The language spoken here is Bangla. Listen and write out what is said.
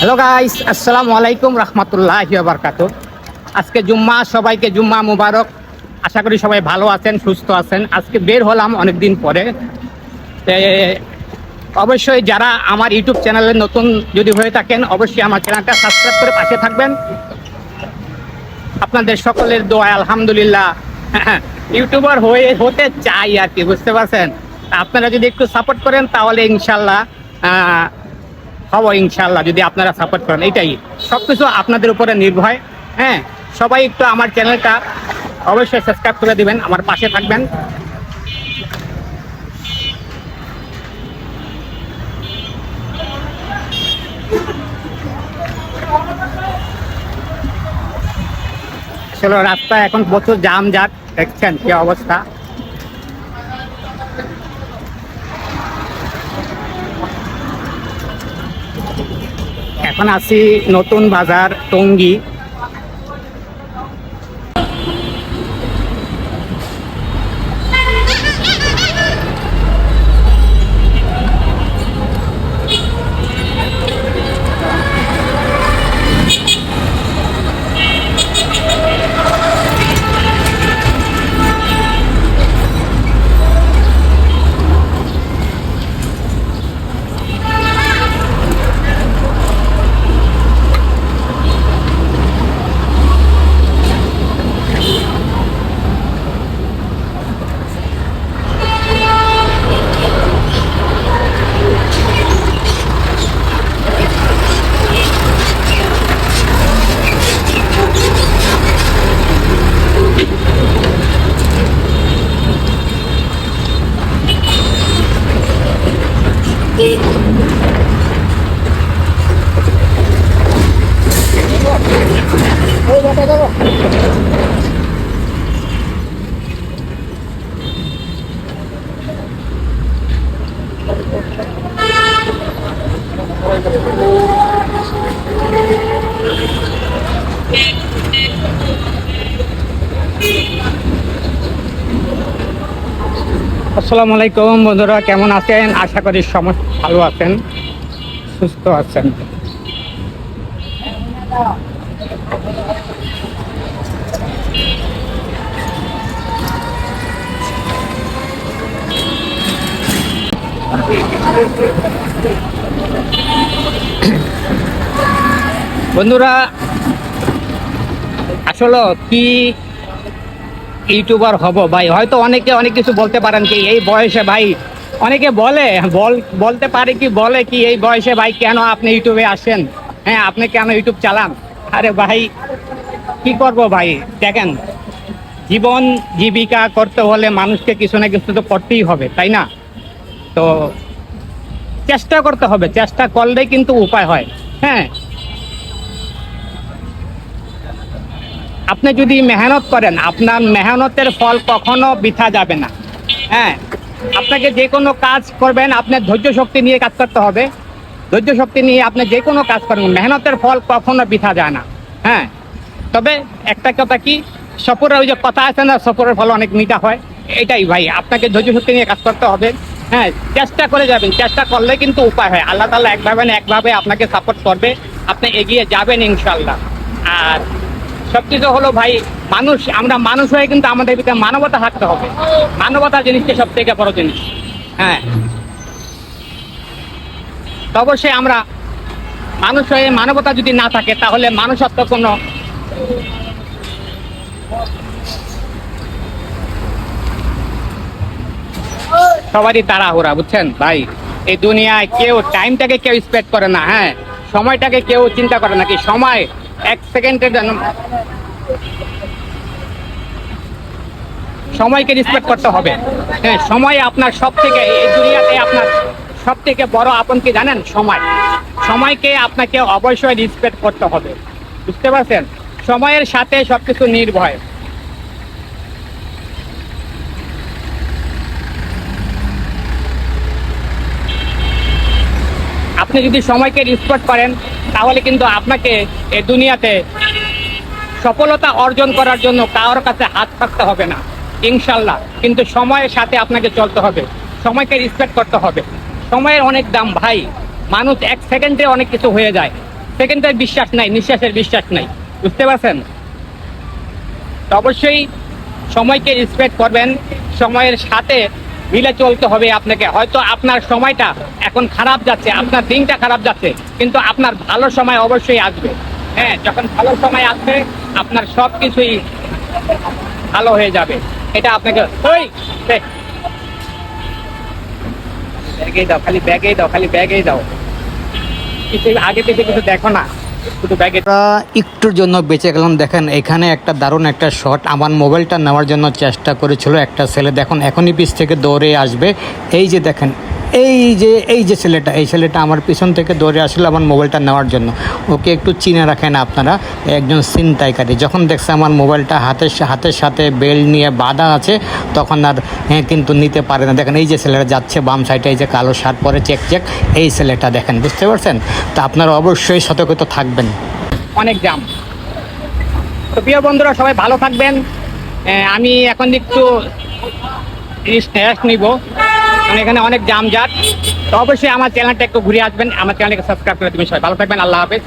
হ্যালো গাইস, আসসালামু আলাইকুম রহমতুল্লাহি ওয়া বারাকাতুহু। আজকে জুম্মা, সবাইকে জুম্মা মুবারক। আশা করি সবাই ভালো আছেন, সুস্থ আছেন। আজকে বের হলাম অনেক দিন পরে। অবশ্যই যারা আমার ইউটিউব চ্যানেলে নতুন যদি হয়ে থাকেন, অবশ্যই আমার চ্যানেলটা সাবস্ক্রাইব করে পাশে থাকবেন। আপনাদের সকলের দোয়া আলহামদুলিল্লাহ ইউটিউবার হতে চাই আর কি, বুঝতে পারছেন। আপনারা যদি একটু সাপোর্ট করেন তাহলে ইনশাল্লাহ হব, ইনশাল্লাহ যদি আপনারা সাপোর্ট করেন। এটাই সবকিছু আপনাদের উপরে নির্ভর। হ্যাঁ, সবাই একটু আমার চ্যানেলটা অবশ্যই সাবস্ক্রাইব করে দিবেন, আমার পাশে থাকবেন। আসলে রাস্তা এখন প্রচুর জামজাট, দেখছেন কি অবস্থা। এখন আছি নতুন বাজার, টঙ্গী। আসসালামু আলাইকুম বন্ধুরা, কেমন আছেন? আশা করি সবাই ভালো আছেন, সুস্থ আছেন। বন্ধুরা, আসলে কি ইউটিউবার হব ভাই? হয়তো অনেকে অনেক কিছু বলতে পারেন কি এই বয়সে ভাই, অনেকে বলতে পারে কি, বলে কি এই বয়সে ভাই কেন আপনি ইউটিউবে আসেন? হ্যাঁ, আপনি কেন ইউটিউব চালান? আরে ভাই কি করব ভাই, দেখেন জীবন জীবিকা করতে হলে মানুষকে কিছু না কিছু তো করতেই হবে, তাই না? তো চেষ্টা করতে হবে, চেষ্টা করলেই কিন্তু উপায় হয়। হ্যাঁ, আপনি যদি মেহনত করেন, আপনার মেহনতের ফল কখনো বৃথা যাবে না। হ্যাঁ, আপনাকে যে কোনো কাজ করবেন, আপনার ধৈর্য শক্তি নিয়ে কাজ করতে হবে। ধৈর্য শক্তি নিয়ে আপনি যে কোনো কাজ করবেন, মেহনতের ফল কখনো বৃথা যায় না। হ্যাঁ, তবে একটা কথা কি, সফরের ওই যে কথা আছে না, সফরের ফল অনেক মিঠা হয়। এটাই ভাই, আপনাকে ধৈর্য শক্তি নিয়ে কাজ করতে হবে। হ্যাঁ, চেষ্টা করে যাবেন, চেষ্টা করলে কিন্তু উপায় হয়। আল্লাহ তাআলা একভাবে না একভাবে আপনাকে সাপোর্ট করবে, আপনি এগিয়ে যাবেন ইনশাল্লাহ। আর সবকিছু হলো ভাই, আমরা মানুষ হয়ে কিন্তু আমাদের ভিতরে মানবতা থাকতে হবে। মানবতা জিনিসটা সব থেকে বড় জিনিস। হ্যাঁ, তো অবশ্যই আমরা মানুষ হয়ে মানবতা যদি না থাকে তাহলে মানুষত্ব কোনো সবারই তাড়াহুড়া, বুঝছেন ভাই। এই দুনিয়ায় কেউ টাইমটাকে কেউ স্পেন্ড করে না। হ্যাঁ, সময়টাকে কেউ চিন্তা করে না কি সময় এক সেকেন্ডের জন্য। সময়কে রেসপেক্ট করতে হবে। হ্যাঁ, সময় আপনার সব থেকে, এই দুনিয়াতে আপনার সব থেকে বড় আপন কি জানেন? সময়। সময়কে আপনাকে অবশ্যই রেসপেক্ট করতে হবে, বুঝতে পারছেন? সময়ের সাথে সবকিছু নির্ভয়। আপনি যদি সময়কে রেসপেক্ট করেন তাহলে কিন্তু আপনাকে এই দুনিয়াতে সফলতা অর্জন করার জন্য কারোর কাছে হাত থাকতে হবে না ইনশাল্লাহ। কিন্তু সময়ের সাথে আপনাকে চলতে হবে, সময়কে রেসপেক্ট করতে হবে। সময়ের অনেক দাম ভাই, মানুষ এক সেকেন্ডে অনেক কিছু হয়ে যায়। সেকেন্ডের বিশ্বাস নাই, নিঃশ্বাসের বিশ্বাস নাই, বুঝতে পারছেন? তো অবশ্যই সময়কে রেসপেক্ট করবেন, সময়ের সাথে মিলে চলতে হবে আপনাকে। হয়তো আপনার সময়টা এখন খারাপ যাচ্ছে, আপনার দিনটা খারাপ যাচ্ছে, কিন্তু আপনার ভালো সময় অবশ্যই আসবে। হ্যাঁ, যখন ভালো সময় আসবে আপনার সব কিছুই ভালো হয়ে যাবে। এটা আপনাকে ওই ব্যাগেই দাও, খালি ব্যাগেই দাও, খালি ব্যাগেই দাও, কিছু আগে পিছিয়ে কিছু দেখো না, শুধু ব্যাগে। আমরা একটুর জন্য বেঁচে গেলাম। দেখেন এখানে একটা দারুণ একটা শট, আমার মোবাইলটা নেওয়ার জন্য চেষ্টা করেছিল একটা ছেলে, দেখুন এখনই পিছ থেকে দৌড়ে আসবে। এই যে দেখেন, এই যে ছেলেটা, এই ছেলেটা আমার পিছন থেকে দৌড়ে আসলো আমার মোবাইলটা নেওয়ার জন্য। ওকে একটু চিনে রাখেন আপনারা, একজন ছিনতাইকারী। যখন দেখছে আমার মোবাইলটা হাতের সাথে বেল্ট নিয়ে বাঁধা আছে, তখন আর কিন্তু নিতে পারে না। দেখেন এই যে ছেলেটা যাচ্ছে বাম সাইডে, এই যে কালো শার্ট পরে চেক এই ছেলেটা দেখেন, বুঝতে পারছেন? তা আপনারা অবশ্যই সতর্ক থাকবেন। অনেক জাম। তো প্রিয় বন্ধুরা, সবাই ভালো থাকবেন। আমি এখন একটু রেস্ট নিব, কারণ এখানে অনেক জাম জাট। তো অবশ্যই আমার চ্যানেলটা একটু ঘুরে আসবেন, আমার চ্যানেলকে সাবস্ক্রাইব করে দেবেন। সবাই ভালো থাকবেন, আল্লাহ হাফেজ।